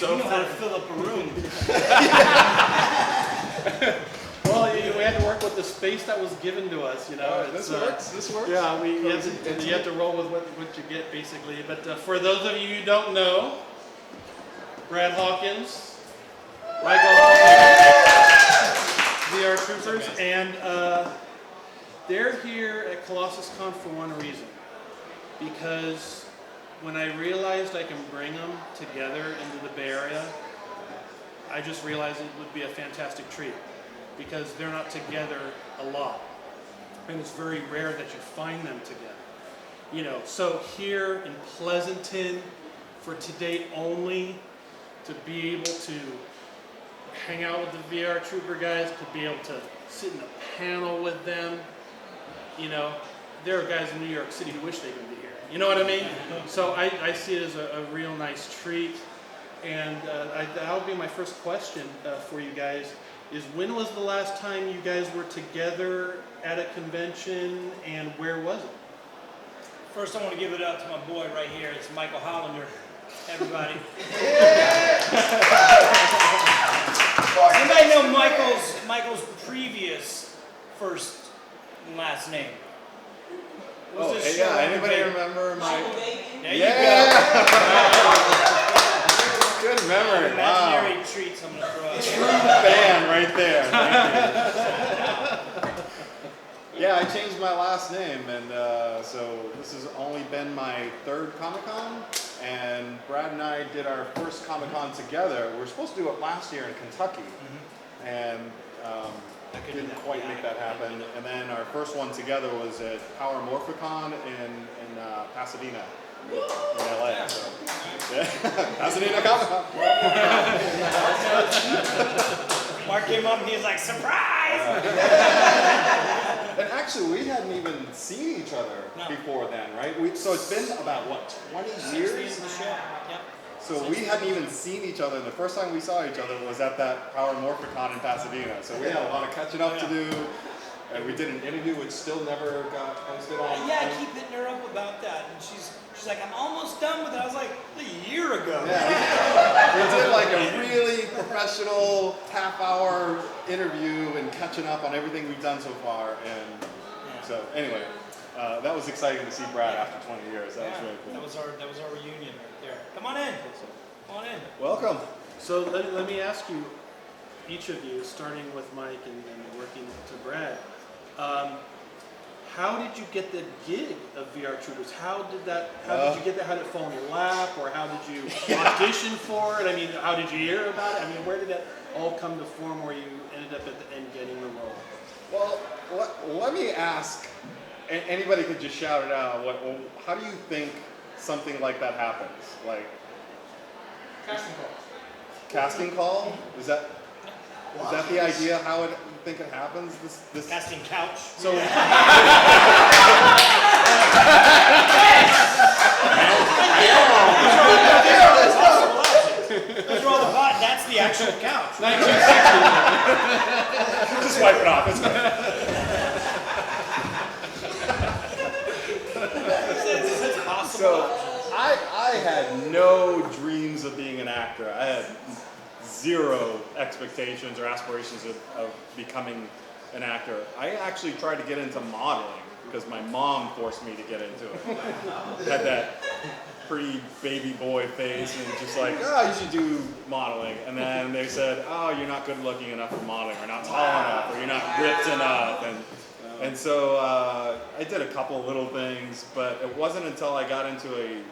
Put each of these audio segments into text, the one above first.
So you know how to fill up a room. Well, we had to work with the space that was given to us, you know. This works. Yeah, you have to roll with what you get, basically. But for those of you who don't know, Brad Hawkins, Michael Hollander, VR Troopers, and they're here at Colossus Con for one reason. Because when I realized I can bring them together into the Bay Area, I just realized it would be a fantastic treat. Because they're not together a lot. And it's very rare that you find them together. You know, so here in Pleasanton, for today only, to be able to hang out with the VR Trooper guys, to be able to sit in a panel with them, you know, there are guys in New York City who wish they could be here. You know what I mean? So I see it as a real nice treat. And that'll be my first question for you guys. Is when was the last time you guys were together at a convention, and where was it? First, I want to give it up to my boy right here. It's Michael Hollander. Everybody. Anybody know Michael's previous first and last name? Anybody remember my... There you go. Good memory. Imaginary treats I'm going to throw out. True fan right there. Thank you. Yeah, I changed my last name, and so this has only been my third Comic-Con, and Brad and I did our first Comic-Con together. We were supposed to do it last year in Kentucky, and didn't quite make that happen. And then our first one together was at Power Rangers Zeo in Pasadena. In LA. So. Yeah. Pasadena Comic-Con. Mark came up and he was like, surprise! And actually, we hadn't even seen each other before then, right? So it's been about, what, 20 years? Yep. So we hadn't even seen each other. The first time we saw each other was at that Power Rangers Zeo in Pasadena. So we had a lot of catching up to do. And we did an interview which still never got posted on. Yeah, I keep hitting her up about that. And she's like, I'm almost done with it. I was like, a year ago. Yeah, we did like a really professional half-hour interview and catching up on everything we've done so far. And so anyway, that was exciting to see Brad after 20 years. That was really cool. That was our reunion right there. Come on in. Come on in. Welcome. So let me ask you, each of you, starting with Mike and working to Brad, how did you get the gig of VR Troopers? How did you get that? How did it fall in your lap, or how did you audition for it? I mean, how did you hear about it? I mean, where did that all come to form where you ended up at the end getting the role? Well, let me ask, anybody could just shout it out, how do you think something like that happens? Like, Casting call. Casting call? Is that the idea? How you think it happens? This Casting couch. So. Those are all the pot. That's the actual couch. 1960. Just wipe it off. It's possible. So I had no dreams of being an actor. I had zero expectations or aspirations of becoming an actor. I actually tried to get into modeling because my mom forced me to get into it. Had that pretty baby boy face and just like, oh, you should do modeling. And then they said, oh, you're not good looking enough for modeling, or not tall enough, or you're not ripped enough. And so I did a couple of little things, but it wasn't until I got into a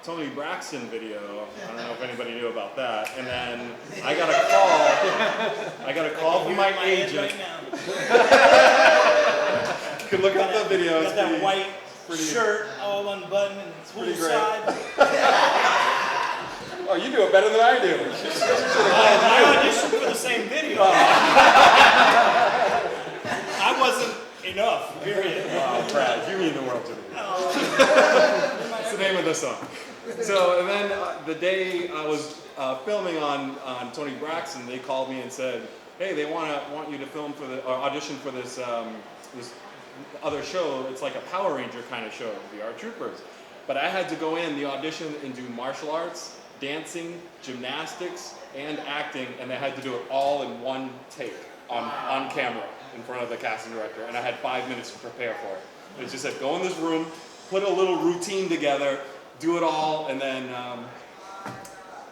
Tony Braxton video. I don't know if anybody knew about that. And then I got a call from my agent. Right now. You can look up the video. Got that white shirt all unbuttoned and poolside. Oh, you do it better than I do. I auditioned for the same video. I wasn't enough, period. Wow, Brad, you mean the world to me. That's the name of the song. So, and then the day I was filming on Tony Braxton, they called me and said, hey, they want you to film for or audition for this this other show. It's like a Power Ranger kind of show, VR Troopers. But I had to go in the audition and do martial arts dancing, gymnastics, and acting, and they had to do it all in one take on camera in front of the casting director, and I had 5 minutes to prepare for it. It just said, go in this room, put a little routine together, do it all, and then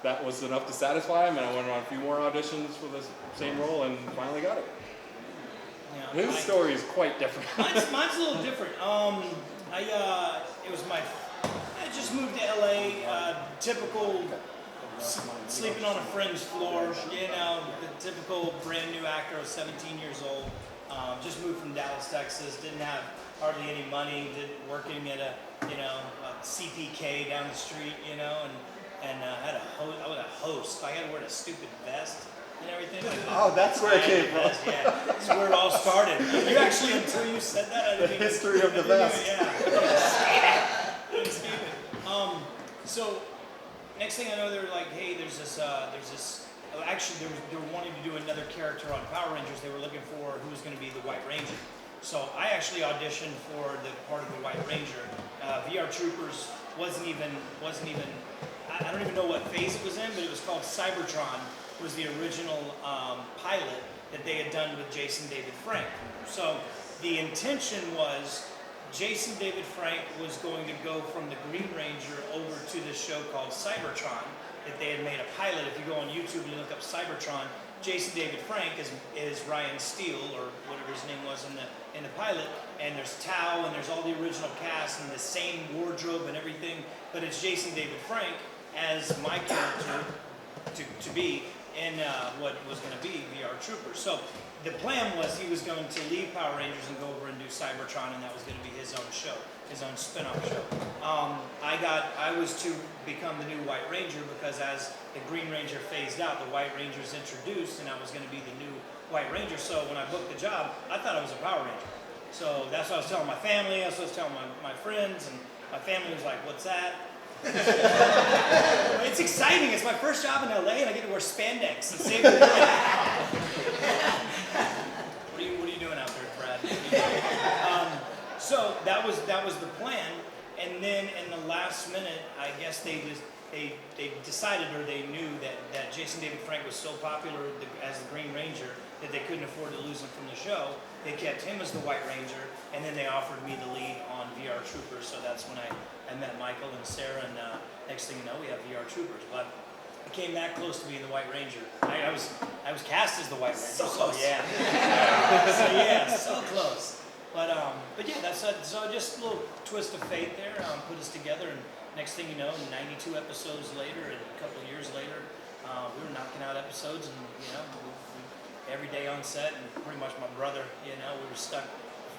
that was enough to satisfy him, and I went on a few more auditions for the same role and finally got it. Yeah, His story is quite different. mine's a little different. It was I just moved to LA, typical sleeping on a friend's floor, you know, the typical brand new actor. I was 17 years old, just moved from Dallas, Texas, didn't have hardly any money, working at a CPK down the street, you know, and I was a host. I had to wear a stupid vest and everything. Oh, that's where it came from. Yeah, that's where it all started. You actually, until you said that, I didn't The history of the vest. Yeah. So next thing I know, they were like, "Hey, there's this." Actually, they were wanting to do another character on Power Rangers. They were looking for who was going to be the White Ranger. So I actually auditioned for the part of the White Ranger. VR Troopers wasn't even. I don't even know what phase it was in, but it was called Cybertron. Was the original pilot that they had done with Jason David Frank. So the intention was Jason David Frank was going to go from the Green Ranger over to this show called Cybertron that they had made a pilot. If you go on YouTube and you look up Cybertron, Jason David Frank is Ryan Steele, or whatever his name was in the pilot, and there's Tao and there's all the original cast and the same wardrobe and everything, but it's Jason David Frank as my character to be in what was going to be VR Troopers. So the plan was he was going to leave Power Rangers and go over and do Cybertron, and that was going to be his own show, his own spin-off show. I was to become the new White Ranger because as the Green Ranger phased out, the White Ranger's introduced, and I was going to be the new White Ranger. So when I booked the job, I thought I was a Power Ranger. So that's what I was telling my family, that's what I was telling my friends, and my family was like, "What's that?" It's exciting. It's my first job in LA, and I get to wear spandex and save the day. What are you doing out there, Brad? So that was the plan, and then in the last minute, I guess they decided, or they knew that Jason David Frank was so popular as the Green Ranger that they couldn't afford to lose him from the show. They kept him as the White Ranger, and then they offered me the lead on VR Troopers. So that's when I met Michael and Sarah, and next thing you know, we have VR Troopers. But I came that close to being the White Ranger. I was cast as the White Ranger. So close. So close. But yeah, that's so just a little twist of fate there. Put us together, and next thing you know, 92 episodes later, and a couple of years later, we were knocking out episodes, and every day on set, and pretty much my brother. We were stuck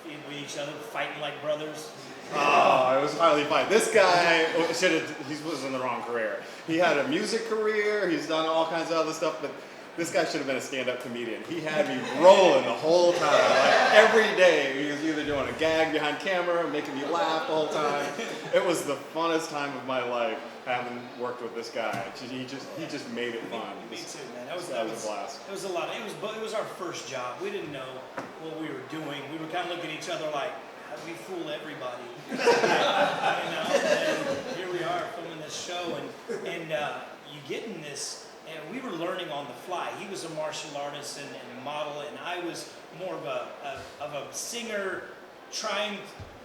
with each other, fighting like brothers. Oh, it was highly fun. This guy he was in the wrong career. He had a music career, he's done all kinds of other stuff, but this guy should have been a stand-up comedian. He had me rolling the whole time. Like every day, he was either doing a gag behind camera, making me laugh the whole time. It was the funnest time of my life having worked with this guy. He just made it fun. Me too, man. That was a blast. It was a lot. It was our first job. We didn't know what we were doing. We were kind of looking at each other like, how do we fool everybody? And here we are filming this show, and you get in this. And we were learning on the fly. He was a martial artist and model, and I was more of a singer, trying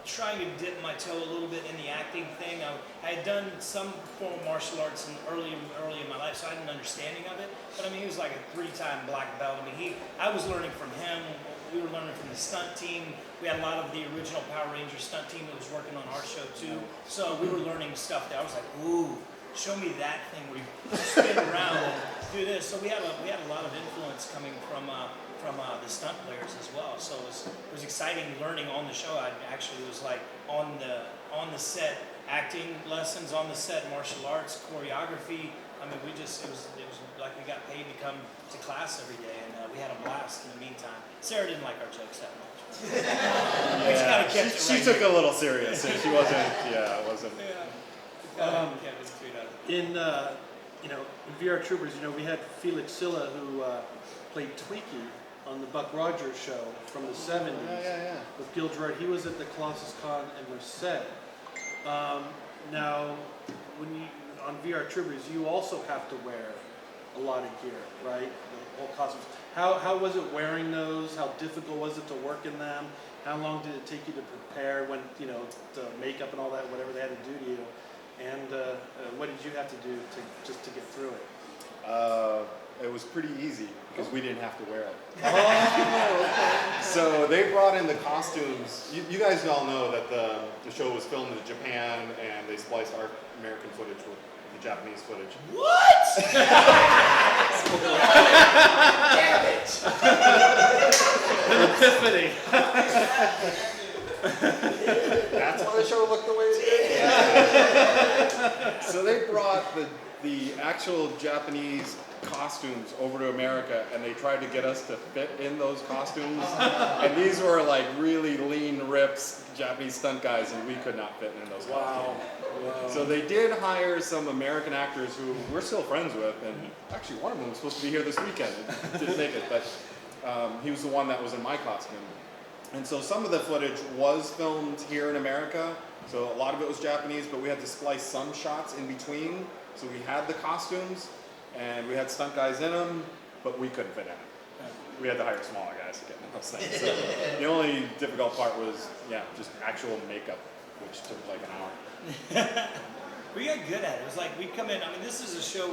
to dip my toe a little bit in the acting thing. I had done some form of martial arts early in my life, so I had an understanding of it. But I mean, he was like a 3-time black belt. I mean, I was learning from him. We were learning from the stunt team. We had a lot of the original Power Rangers stunt team that was working on our show too. So we were learning stuff there. I was like, ooh, show me that thing where you spin around and do this. So we had a lot of influence coming from the stunt players as well. So it was exciting learning on the show. I actually was like on the set, acting lessons on the set, martial arts, choreography. I mean, it was like we got paid to come to class every day, and we had a blast in the meantime. Sarah didn't like our jokes that much. Yeah, she took it a little serious. She wasn't. Yeah, it wasn't. Yeah. In VR Troopers, we had Felix Silla who played Tweaky on the Buck Rogers show from the 70s with Gil Gerard. He was at the Colossus Con in Merced. Now, on VR Troopers, you also have to wear a lot of gear, right? The whole costumes. How was it wearing those? How difficult was it to work in them? How long did it take you to prepare when, the makeup and all that, whatever they had to do to you? And what did you have to do just to get through it? It was pretty easy because we didn't have to wear it. Oh, okay. So they brought in the costumes. You guys all know that the show was filmed in Japan and they spliced our American footage with the Japanese footage. What? Damn it! An epiphany. That's why the show looked the way it did. So they brought the actual Japanese costumes over to America and they tried to get us to fit in those costumes. And these were like really lean rips Japanese stunt guys and we could not fit in those costumes. Wow. So they did hire some American actors who we're still friends with, and actually one of them was supposed to be here this weekend and didn't make it, but he was the one that was in my costume. And so some of the footage was filmed here in America, so a lot of it was Japanese, but we had to splice some shots in between. So we had the costumes, and we had stunt guys in them, but we couldn't fit in it. We had to hire smaller guys to get in those things. So the only difficult part was, just actual makeup, which took like an hour. We got good at it. It was like we'd come in. I mean, this is a show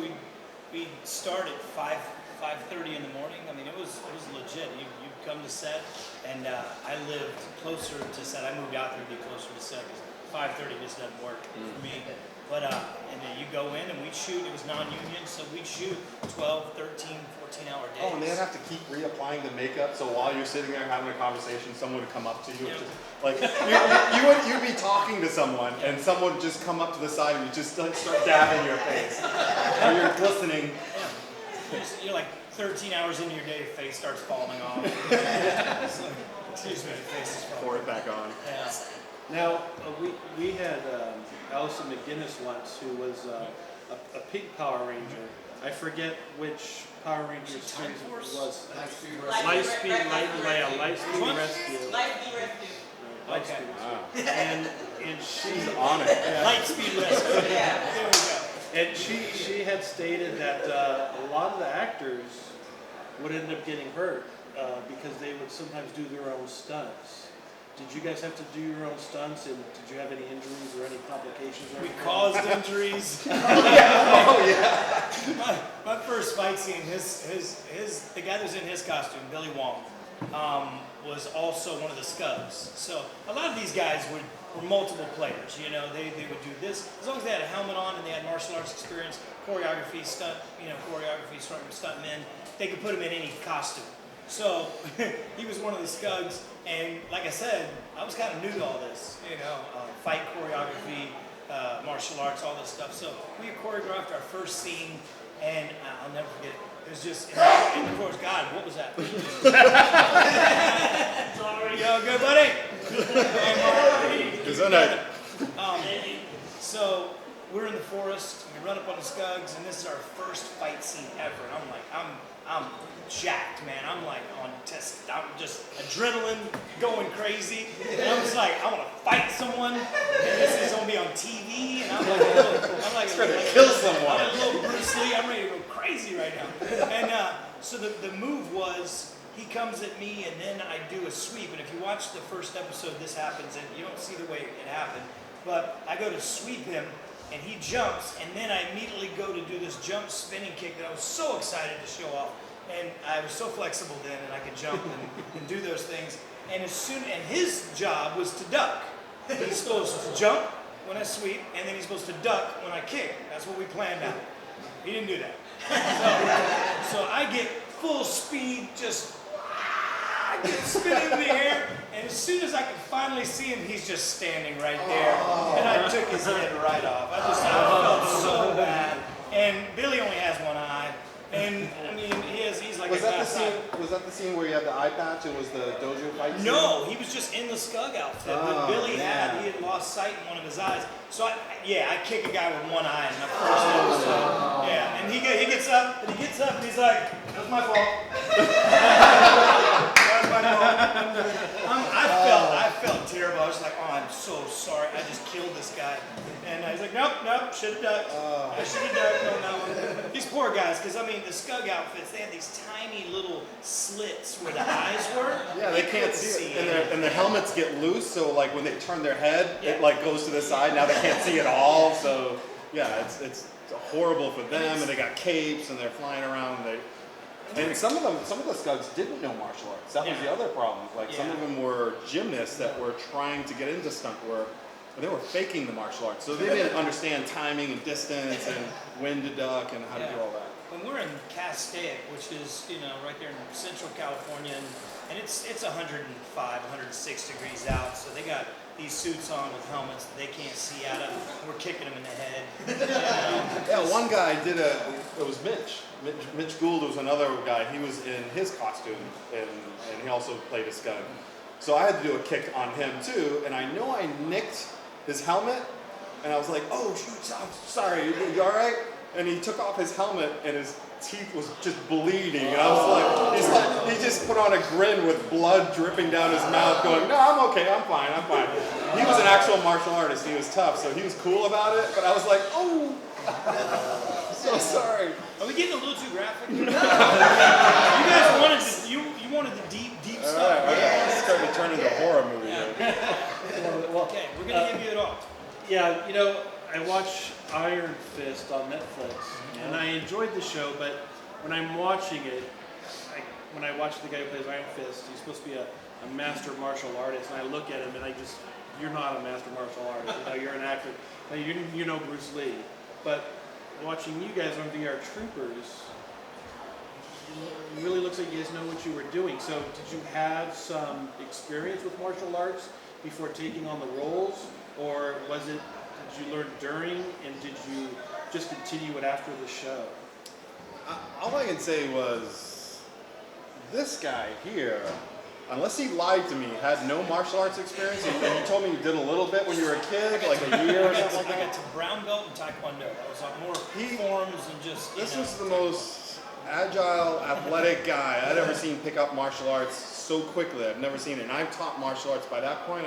we start at 5:30 in the morning. I mean, it was legit. You'd come to set, and I lived closer to set. I moved out there to be closer to set because 5:30 just doesn't work for me. But and then you go in and we'd shoot. It was non-union, so we'd shoot 12, 13, 14-hour days. Oh, and they'd have to keep reapplying the makeup. So while you're sitting there having a conversation, someone would come up to you. Yep. Just, like you'd be talking to someone, and someone would just come up to the side and you just like, start dabbing your face, or you're glistening. Yeah. You're like 13 hours into your day, your face starts falling off. Excuse me, your face is falling. Pour it back on. Yeah. Now, we had Allison McGinnis once, who was a pink Power Ranger. I forget which Power Ranger series it was. Lightspeed Rescue. Lightspeed Rescue. Lightspeed. Wow. And she's on it. Lightspeed Rescue. Yeah. There we go. And she had stated that a lot of the actors would end up getting hurt because they would sometimes do their own stunts. Did you guys have to do your own stunts, and did you have any injuries or any complications? We caused injuries. My first fight scene, the guy that was in his costume, Billy Wong, was also one of the Scubs. So a lot of these guys were multiple players. They would do this as long as they had a helmet on and they had martial arts experience, choreography, stunt men. They could put him in any costume. So he was one of the Scubs, and like I said, I was kind of new to all this, fight choreography, martial arts, all this stuff. So we choreographed our first scene, and I'll never forget it. It was just in the chorus. God, what was that? Sorry, yo, good buddy. So we're in the forest. We run up on the Scugs, and this is our first fight scene ever. And I'm like, I'm jacked, man. I'm like on test. I'm just adrenaline going crazy. And I'm just like, I want to fight someone. And this is gonna be on TV. And I'm like, Trying to kill someone. I'm a little Bruce Lee. I'm ready to go crazy right now. And so the move was, he comes at me and then I do a sweep. And if you watch the first episode, this happens, and you don't see the way it happened. But I go to sweep him, and he jumps, and then I immediately go to do this jump spinning kick that I was so excited to show off. And I was so flexible then, and I could jump and do those things. And his job was to duck. He's supposed to jump when I sweep, and then he's supposed to duck when I kick. That's what we planned out. He didn't do that. So I get full speed, I get spinning in the air, and as soon as I can finally see him, he's just standing right there. And I took his head right off. I felt so bad. And Billy only has one eye. And I mean, he's like Was that the scene where you had the eye patch? It was the dojo fight scene? No, he was just in the Scug outfit. But Billy he had lost sight in one of his eyes. So I kick a guy with one eye in the first episode. Yeah, and he gets up and he's like, "That's my fault." That's my fault. I felt terrible. I was was like, oh, I'm so sorry, I just killed this guy. And I was like, nope, should have ducked. I should have ducked on that one. These poor guys, because I mean, the Scug outfits, they had these tiny little slits where the eyes were. Yeah, they can't see it. And their helmets get loose, so like when they turn their head, it like goes to the side. Now they can't see at all. So yeah, it's horrible for them. And they got capes and they're flying around. And some of the Scuds didn't know martial arts. That was the other problem. Like some of them were gymnasts that were trying to get into stunt work. And they were faking the martial arts, so they didn't understand timing and distance and when to duck and how to do all that. When we're in Castaic, which is right there in Central California, and it's 105, 106 degrees out, so they got these suits on with helmets that they can't see out of. We're kicking them in the head. Yeah, one guy did it was Mitch Gould was another guy. He was in his costume, and he also played a Scud. So I had to do a kick on him too, and I know I nicked his helmet, and I was like, oh shoot, I'm sorry, you all right? And he took off his helmet, and his teeth was just bleeding, and I was like, he just put on a grin with blood dripping down his mouth, going, no, I'm okay, I'm fine. He was an actual martial artist, he was tough, so he was cool about it, but I was like, oh, so sorry. Are we getting a little too graphic? You guys wanted the deep stuff. All right, it's starting to turn into a horror movie. Okay, we're gonna give you it all. Yeah, I watch Iron Fist on Netflix, and I enjoyed the show, but when I'm watching it, when I watch the guy who plays Iron Fist, he's supposed to be a master martial artist, and I look at him and you're not a master martial artist, you're an actor, you know Bruce Lee, but watching you guys on VR Troopers, it really looks like you guys know what you were doing. So did you have some experience with martial arts before taking on the roles, or did you learn during, and did you just continue it after the show? All I can say was, this guy here, unless he lied to me, had no martial arts experience, and you told me you did a little bit when you were a kid, like a year or something like that. I got to brown belt in Taekwondo. That was more forms and just. This was the most agile, athletic guy I'd ever seen pick up martial arts so quickly. I've never seen it. And I've taught martial arts by that point.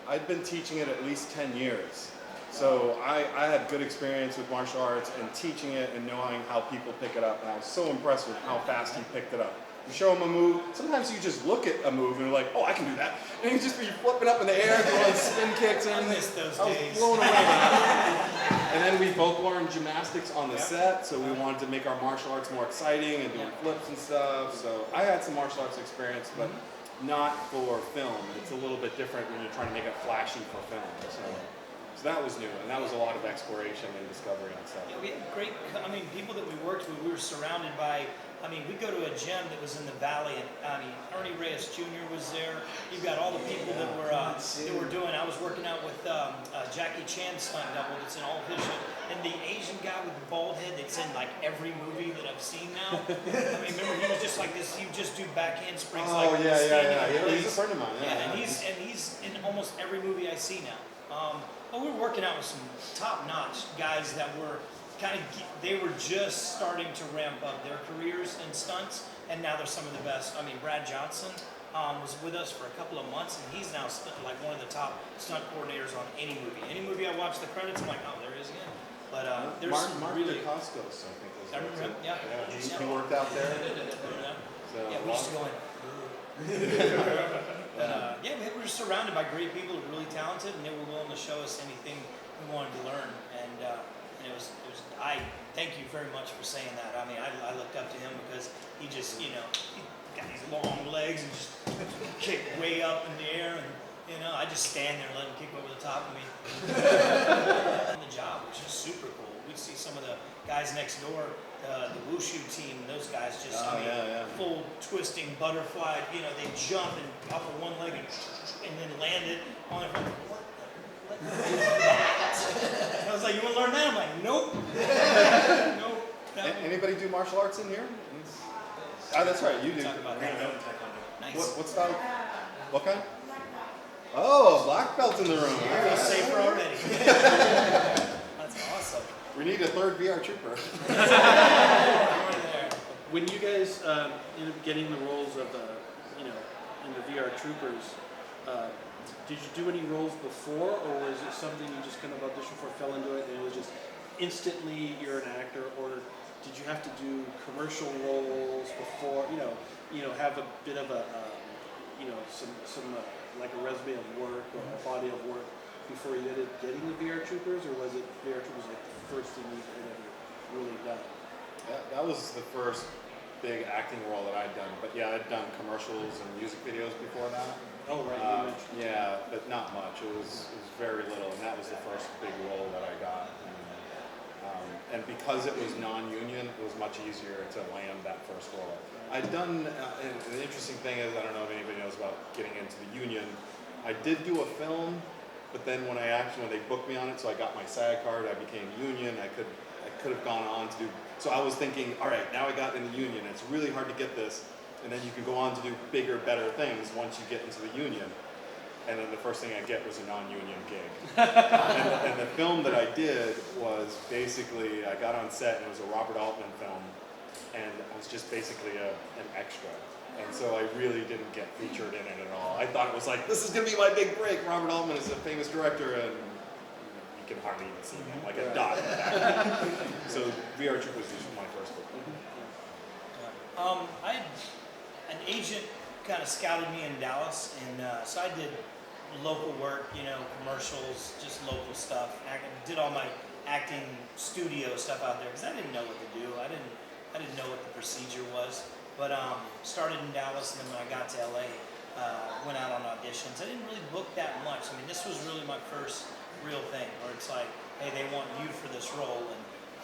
I'd been teaching it at least 10 years. So I had good experience with martial arts and teaching it and knowing how people pick it up. And I was so impressed with how fast he picked it up. You show him a move, sometimes you just look at a move and you're like, oh, I can do that. And he'd just be flipping up in the air, doing spin kicks and I missed those I was days. blown away by that. And then we both learned gymnastics on the set, so we wanted to make our martial arts more exciting and doing flips and stuff. So I had some martial arts experience, but not for film. It's a little bit different when you're trying to make it flashy for film. So that was new, and that was a lot of exploration and discovery on set. Yeah, we had great, people that we worked with, we were surrounded by, we go to a gym that was in the valley, and Ernie Reyes Jr. was there. You've got all the people that were doing. I was working out with Jackie Chan stunt double that's in all of his shit, and the Asian guy with the bald head that's in like every movie that I've seen now. Remember he was just like this. He would just do backhand springs. Oh like yeah. He's a friend of mine. And he's in almost every movie I see now. But we were working out with some top-notch guys that were they were just starting to ramp up their careers in stunts, and now they're some of the best. Brad Johnson was with us for a couple of months, and he's now like one of the top stunt coordinators on any movie. Any movie I watch the credits, I'm like, oh, there he is again. But there's Mark really... DeCostos, I think, was I remember him, yeah. He worked out there. So, yeah, we used to go in. We were surrounded by great people who were really talented, and they were willing to show us anything we wanted to learn. And it was. I thank you very much for saying that. I looked up to him because he just, he got these long legs and just kicked way up in the air, and I just stand there and let him kick over the top of me. And the job, which is super cool. We'd see some of the guys next door. The wushu team, those guys just, full twisting butterfly, they jump and off of one leg and then land it on it. What I was like, you want to learn that? I'm like, nope. Nope. Anybody do martial arts in here? Oh, that's right, you do. Nice. What style? What kind? Oh, black belt in the room. I feel safer already. That's awesome. We need a third VR trooper. When you guys ended up getting the roles of in the VR Troopers, did you do any roles before, or was it something you just kind of auditioned for, fell into it, and it was just instantly you're an actor, or did you have to do commercial roles before, have a bit of a, some like a resume of work or a body of work before you ended getting the VR Troopers, or was it VR Troopers like the first thing you had ever really done? That was the first big acting role that I'd done. But yeah, I'd done commercials and music videos before that. Oh, right, you mentioned. Yeah, but not much. It was very little, and that was the first big role that I got. And because it was non-union, it was much easier to land that first role. I'd done, and the interesting thing is, I don't know if anybody knows about getting into the union. I did do a film, but then when they booked me on it, so I got my SAG card, I became union. I could have gone on to do. So I was thinking, all right, now I got in the union. It's really hard to get this, and then you can go on to do bigger, better things once you get into the union. And then the first thing I get was a non-union gig. and the film that I did was basically, I got on set and it was a Robert Altman film, and I was just basically an extra. And so I really didn't get featured in it at all. I thought it was like, this is gonna be my big break. Robert Altman is a famous director, and you can hardly even see him, like a dot. So VR Troopers was my first book. An agent kind of scouted me in Dallas, and so I did local work, commercials, just local stuff. I did all my acting studio stuff out there because I didn't know what to do. I didn't know what the procedure was. But started in Dallas, and then when I got to LA, went out on auditions. I didn't really book that much. I mean, this was really my first real thing where it's like, hey, they want you for this role,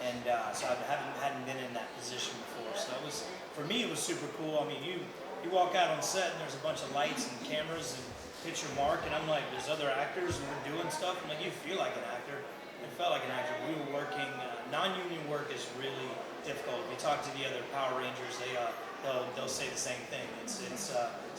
and so I hadn't been in that position before. So it was, for me, it was super cool. I mean, you walk out on set and there's a bunch of lights and cameras and hit your mark, and I'm like, there's other actors and we're doing stuff. I'm like, you feel like an actor. It felt like an actor. We were working. Non-union work is really difficult. If you talk to the other Power Rangers, they'll say the same thing. It's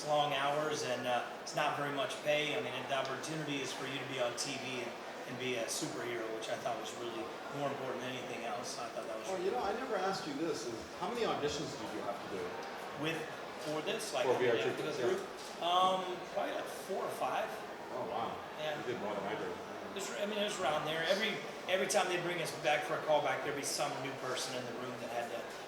long hours, and it's not very much pay. I mean, the opportunity is for you to be on TV and be a superhero, which I thought was really more important than anything else. I thought that was. I never asked you this. How many auditions did you have to do? For this, like For VR for this group, probably like 4 or 5. Oh wow! Yeah. You did more than I did. It was around there. Every time they bring us back for a callback, there'd be some new person in the room that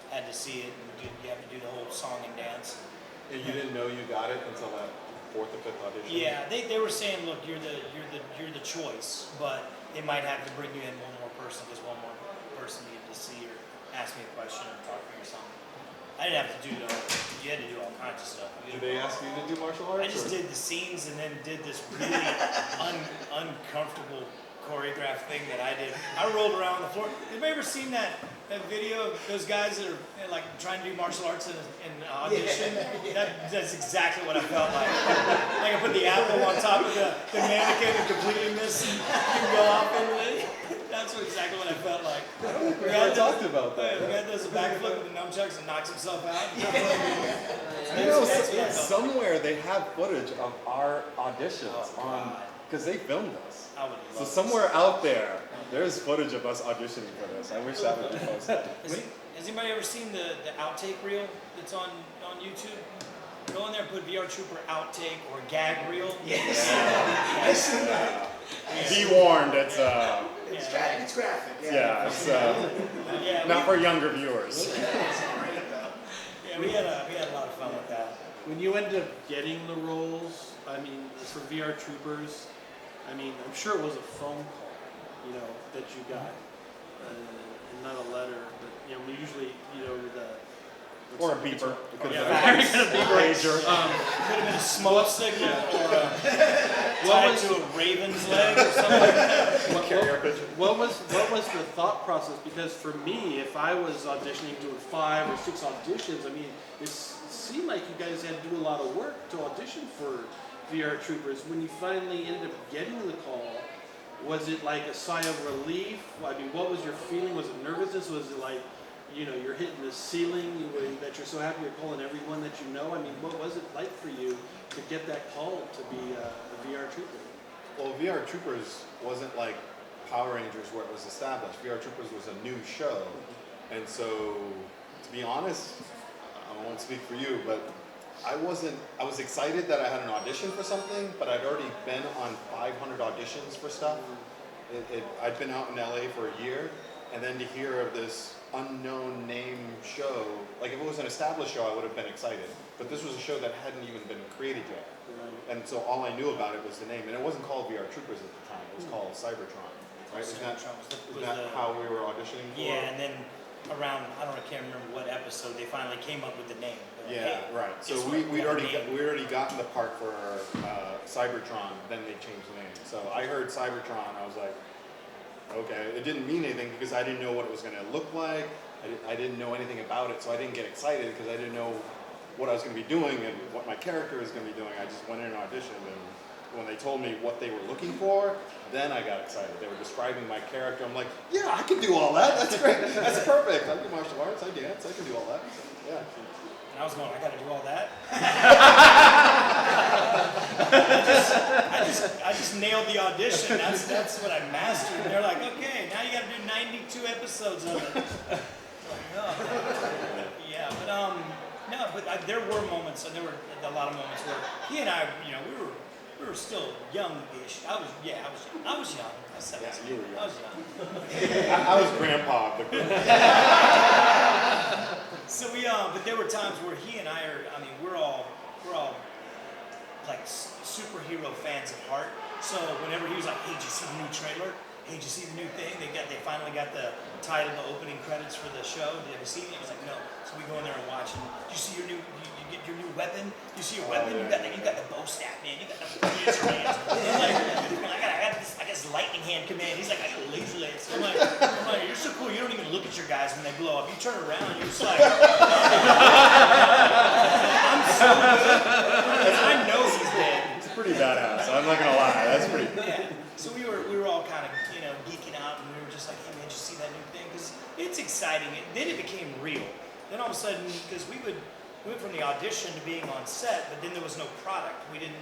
had to see it, and you have to do the whole song and dance. And you didn't know you got it until that 4th or 5th audition. Yeah, they were saying, look, you're the choice, but they might have to bring you in one more person because one more person needed to see or ask me a question or talk to me or something. I didn't have to do you had to do all kinds of stuff. Did they ask you to do martial arts? I just did the scenes and then did this really uncomfortable choreographed thing that I did. I rolled around on the floor. Have you ever seen that video of those guys that are like trying to do martial arts in audition? Yeah. That's exactly what I felt like. Like I put the apple on top of the mannequin and completely miss and go off into it. That's exactly what I felt like. We had talked about that. The guy does a backflip with the nunchucks and knocks himself out. Somewhere they have footage of our auditions because they filmed us. I would love So somewhere out there's footage of us auditioning for this. I wish that would be posted. Has anybody ever seen the outtake reel that's on YouTube? Go in there and put VR Trooper outtake or gag reel. Yes. Be warned, it's It's graphic. yeah, it's not for younger viewers. Yeah, we had a lot of fun with that. When you ended up getting the roles, I mean, for VR Troopers, I mean, I'm sure it was a phone call, that you got, and not a letter, but, usually, Or a beeper. It could Yeah, have been a pager. Could have been a smoke signal or tied to a raven's leg or something. carrier pigeon. What was the thought process? Because for me, if I was auditioning, doing 5 or 6 auditions, I mean, it seemed like you guys had to do a lot of work to audition for VR Troopers. When you finally ended up getting the call, was it like a sigh of relief? I mean, what was your feeling? Was it nervousness? Was it like, you're hitting the ceiling, that you're so happy you're calling everyone that you know? I mean, what was it like for you to get that call to be a VR Trooper? Well, VR Troopers wasn't like Power Rangers where it was established. VR Troopers was a new show. And so, to be honest, I won't speak for you, but I was excited that I had an audition for something, but I'd already been on 500 auditions for stuff. I'd been out in LA for a year, and then to hear of this unknown name show, like if it was an established show, I would have been excited. But this was a show that hadn't even been created yet. And so all I knew about it was the name. And it wasn't called VR Troopers at the time, it was called Cybertron. Right? Isn't that how we were auditioning for? Yeah, and then around, I can't remember what episode, they finally came up with the name. Like, Yeah, hey, right. So guess we'd what? already gotten the part for Cybertron, then they changed the name. So I heard Cybertron, I was like, okay. It didn't mean anything because I didn't know what it was going to look like. I didn't know anything about it, so I didn't get excited because I didn't know what I was going to be doing and what my character was going to be doing. I just went in and auditioned, and when they told me what they were looking for, then I got excited. They were describing my character. I'm like, yeah, I can do all that. That's great. That's perfect. I do martial arts. I dance. I can do all that. So, yeah. And I was going, I got to do all that. I just nailed the audition. That's what I mastered. And they're like, okay, now you got to do 92 episodes of it. Like, oh. Yeah, but there were moments, and there were a lot of moments where he and I, we were still young-ish. I was young. I was 17. Yeah, you were young. I was young. I was grandpa. So but there were times where he and I we're all like superhero fans at heart. So whenever he was like, hey, did you see the new trailer? Hey, did you see the new thing? They finally got the title, the opening credits for the show. Did you ever see it? He was like, no. So we go in there and watch. And you see your new, you get your new weapon. You see your weapon. You got the bow staff, man. You got the laser hands. I got this lightning hand command. He's like, I got a laser lance. I'm like, you're so cool. You don't even look at your guys when they blow up. You turn around, you're just like, I'm so good. I know he's dead. It's pretty badass. I'm not gonna lie. That's pretty. Yeah. So we were all kind of geeking out, and we were just like, hey man, did you see that new thing? Because it's exciting. Then it became real. Then all of a sudden, because we went from the audition to being on set, but then there was no product. We didn't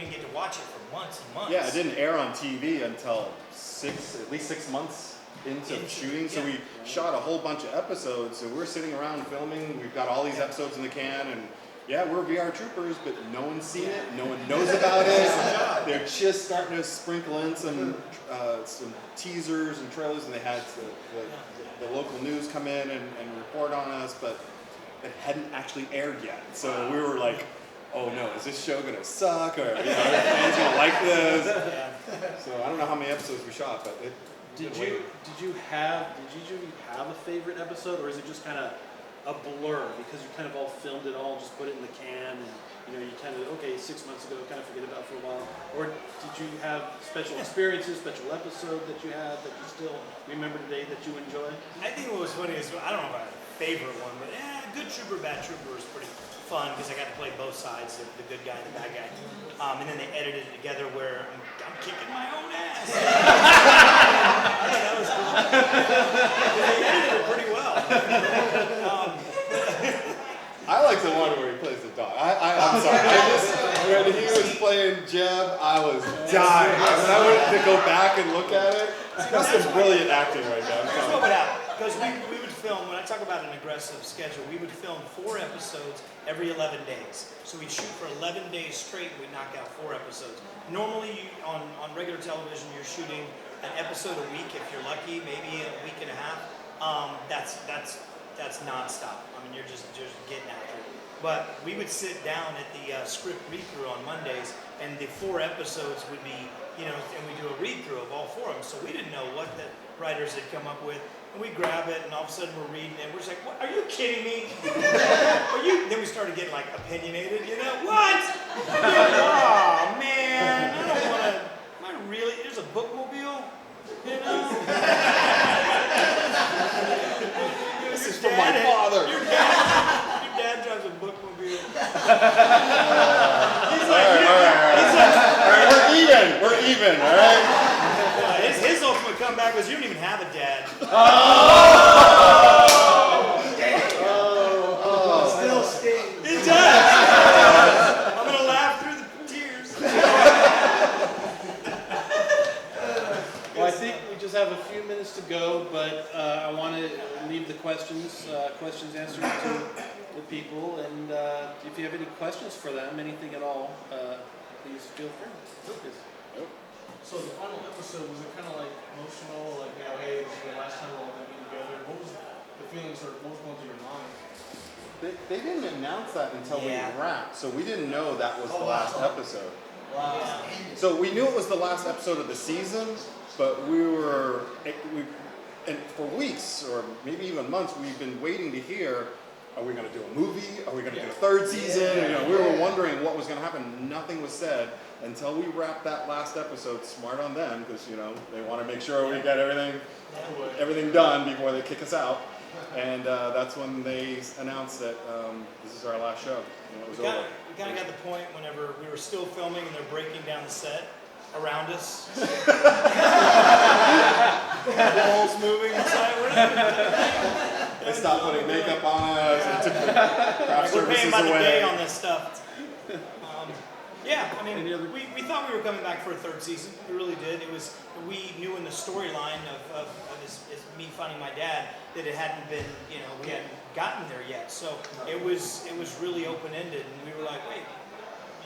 get to watch it for months and months. Yeah, it didn't air on TV until at least 6 months into shooting. So we shot a whole bunch of episodes. So we're sitting around filming. We've got all these episodes in the can, and yeah, we're VR troopers, but no one's seen it. No one knows about it. They're just starting to sprinkle in some teasers and trailers, and they had the local news come in and report on us, but it hadn't actually aired yet. So we were like, oh no, is this show gonna suck, or are fans gonna like this? So I don't know how many episodes we shot, but Did you have a favorite episode, or is it just kind of a blur because you kind of all filmed it all, just put it in the can, and you kind of 6 months ago kind of forget about it for a while? Or did you have special experiences, special episode that you had that you still remember today that you enjoy? I think what was funny is, I don't know if I had a favorite one, but Good Trooper, Bad Trooper was pretty fun because I got to play both sides, the good guy and the bad guy. And then they edited it together where I'm kicking my own ass. That was cool. They edited it pretty well. I like the one where he plays the dog. I'm sorry. When he was playing Jeb, I was dying. When I went to go back and look at it, that's some brilliant acting right there. Here's what would happen. Because we would film, when I talk about an aggressive schedule, we would film 4 episodes every 11 days. So we'd shoot for 11 days straight, and we'd knock out 4 episodes. Normally, on regular television, you're shooting an episode a week if you're lucky, maybe a week and a half. That's nonstop. I mean, you're just getting after it. But we would sit down at the script read-through on Mondays, and the 4 episodes would be, and we do a read-through of all 4 of them. So we didn't know what the writers had come up with. And we grab it, and all of a sudden we're reading it. We're just like, what? Are you kidding me? Then we started getting like opinionated, What? Oh man, I don't want to. Am I really? There's a bookmobile, This is from my father. Your dad drives a bookmobile. All right, we're even, all right? His ultimate comeback was, you don't even have a dad. Still stings. It does. I'm going to laugh through the tears. Well, I think we just have a few minutes to go, but I want to leave the questions answered to with people, and if you have any questions for them, anything at all, please feel free. So the final episode, was it kind of like emotional, like, you know, hey, this is the last time we're all going to be together? What was the feelings or what was going through your mind? They didn't announce that until Yeah. we wrapped, so we didn't know that was the last episode. Wow. So we knew it was the last episode of the season, but and for weeks or maybe even months, we've been waiting to hear, are we going to do a movie? Are we going to do a third season? You know, we were wondering what was going to happen. Nothing was said until we wrapped that last episode. Smart on them, because, you know, they want to make sure we get everything done before they kick us out. And that's when they announced that this is our last show. And it was over. We kind of got the point whenever we were still filming and they're breaking down the set around us. Walls moving inside. They stopped putting makeup on us and took the craft We're paying services by the day away. on this stuff. Yeah, I mean, we thought we were coming back for a third season. We really did. We knew in the storyline of me finding my dad that it hadn't been, you know, we hadn't gotten there yet. So it was really open-ended, and we were like, wait,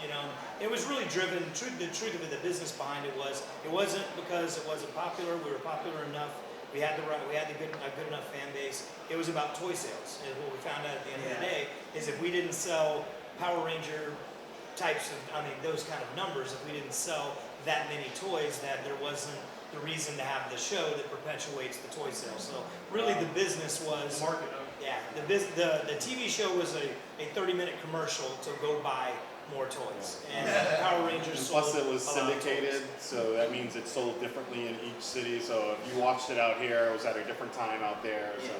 you know, it was really driven. The truth of it, the business behind it wasn't because it wasn't popular. We were popular enough. We had a good enough fan base. It was about toy sales. And what we found out at the end of the day is if we didn't sell Power Ranger types of, those kind of numbers, if we didn't sell that many toys, that there wasn't the reason to have the show that perpetuates the toy sales. So really the business was, Market, the TV show was a 30-minute commercial to go buy more toys. And Power Rangers And plus sold it was a lot of syndicated, toys. so that means it sold differently in each city. So if you watched it out here, it was at a different time out there. So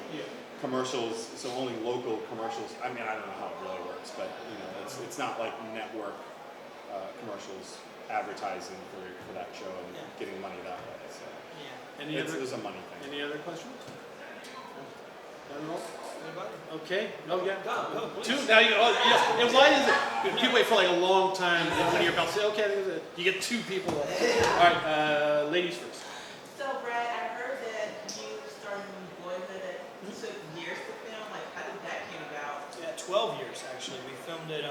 commercials, so only local commercials. I mean, I don't know how it really works, but you know, it's not like network commercials advertising for that show and getting money that way. So it was a money thing. Any other questions? None at all? Anybody? Okay. Oh yeah. Go, please. Two. Now you. Oh yes. And why is it? People wait for like a long time. And when you're about to say, okay, I think it's you get two people. All right. Ladies first. So Brad, I heard that you started in Boyhood. It took years to film. Like, how did that came about? Yeah, 12 years actually. We filmed it.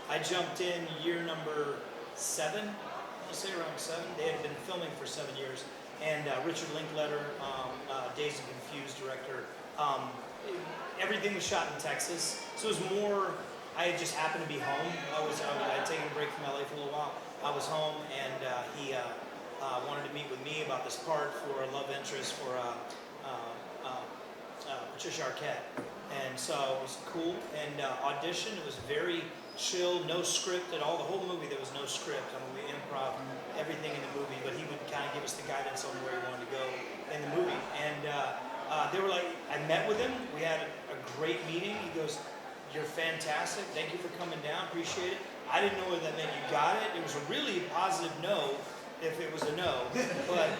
I jumped in year number 7. I'll say around 7. They had been filming for 7 years. And Richard Linkletter, Dazed and Confused director. Everything was shot in Texas, so it was more. I had just happened to be home. I'd taken a break from LA for a little while. I was home, and he wanted to meet with me about this part for a love interest for Patricia Arquette, and so it was cool. And auditioned. It was very chill, no script at all. The whole movie there was no script. We improv everything in the movie, but he would kind of give us the guidance on where he wanted to go in the movie. And they were like, I met with him. We had a great meeting. He goes, "You're fantastic. Thank you for coming down. Appreciate it." I didn't know whether that meant you got it. It was a really positive no, if it was a no. But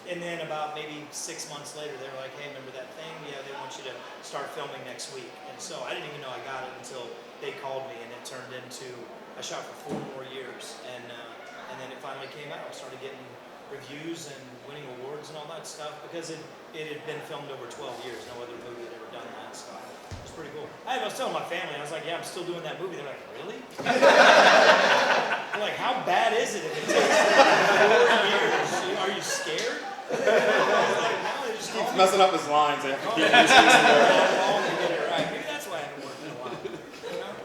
and then about maybe 6 months later, they were like, "Hey, remember that thing? Yeah, they want you to start filming next week." And so I didn't even know I got it until they called me, and it turned into I shot for 4 more years, and then it finally came out. I started getting reviews and winning awards and all that stuff because it had been filmed over 12 years. No other movie had ever done that, so it was pretty cool. I was telling my family, I was like, "Yeah, I'm still doing that movie." They're like, "Really?" They're like, "How bad is it if it takes 4 years? Are you scared?" I was like, "No, they just Keeps messing up his lines. They have to keep long to get it right. Maybe that's why I haven't worked in a while." You know?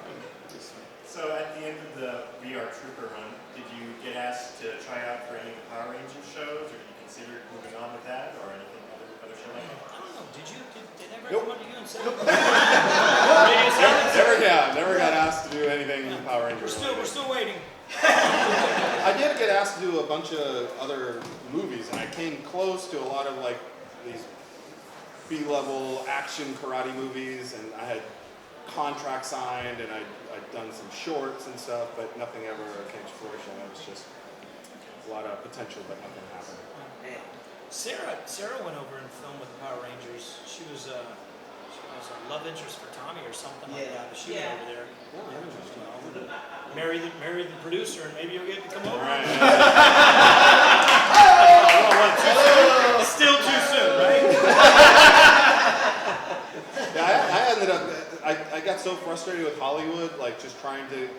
So at the end of the VR Trooper run, did you get asked to try out for any of the Power Rangers shows, or did you consider moving on with that, or anything other show like that? I don't know. Did they ever Nope. come to you and say? Never got asked to do anything Power Rangers. We're still waiting. I did get asked to do a bunch of other movies, and I came close to a lot of like these B-level action karate movies, and I had contracts signed, and I'd done some shorts and stuff, but nothing ever came to fruition. It was just a lot of potential, but nothing happened. Sarah went over and filmed with the Power Rangers. She was a love interest for Tommy or something like that. But she went over there. Marry the producer, and maybe you'll get to come over. Right. Still too soon, right? Yeah, I ended up. I I got so frustrated with Hollywood, like just trying to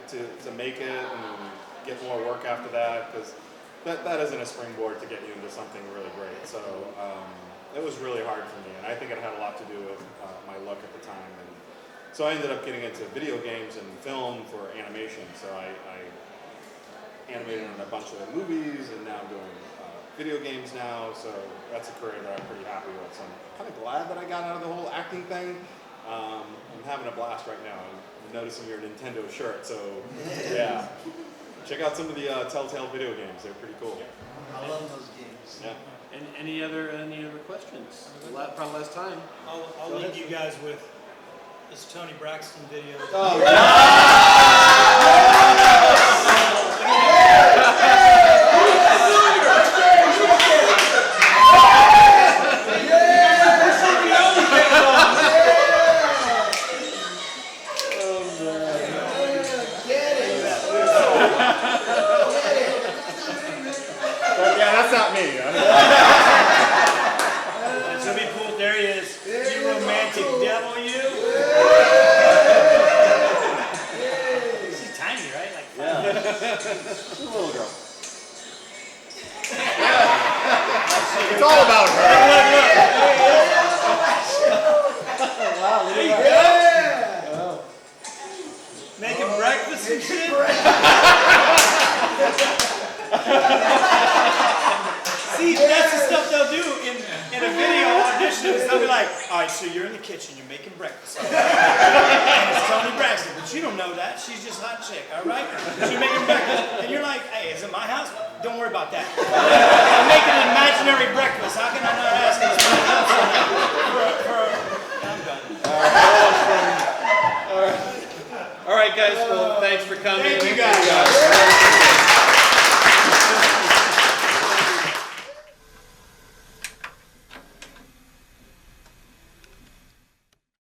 make it and get more work after that, because that isn't a springboard to get you into something really great. So it was really hard for me, and I think it had a lot to do with my luck at the time. And so I ended up getting into video games and film for animation. So I animated in a bunch of movies, and now I'm doing video games now. So that's a career that I'm pretty happy with. So I'm kind of glad that I got out of the whole acting thing. I'm having a blast right now. I'm noticing your Nintendo shirt, so yeah. Check out some of the Telltale video games. They're pretty cool. I love those games. Yeah. And any other questions? Probably last time. I'll leave you guys with this Tony Braxton video. Yeah, that's not me. It's gonna be cool. There he is. You romantic devil, you. She's tiny, right? Like She's a little girl. It's all about her. Wow, there you go. Making breakfast and shit. See, that's the stuff they'll do in a video audition. They'll be like, all right, so you're in the kitchen, you're making breakfast. And it's Tony Braxton, but you don't know that. She's just hot chick, all right? She's making breakfast. And you're like, hey, is it my house? Don't worry about that. I'm making an imaginary breakfast. How can I not ask this? I'm done. All right, guys. Well, thanks for coming. Thank you guys.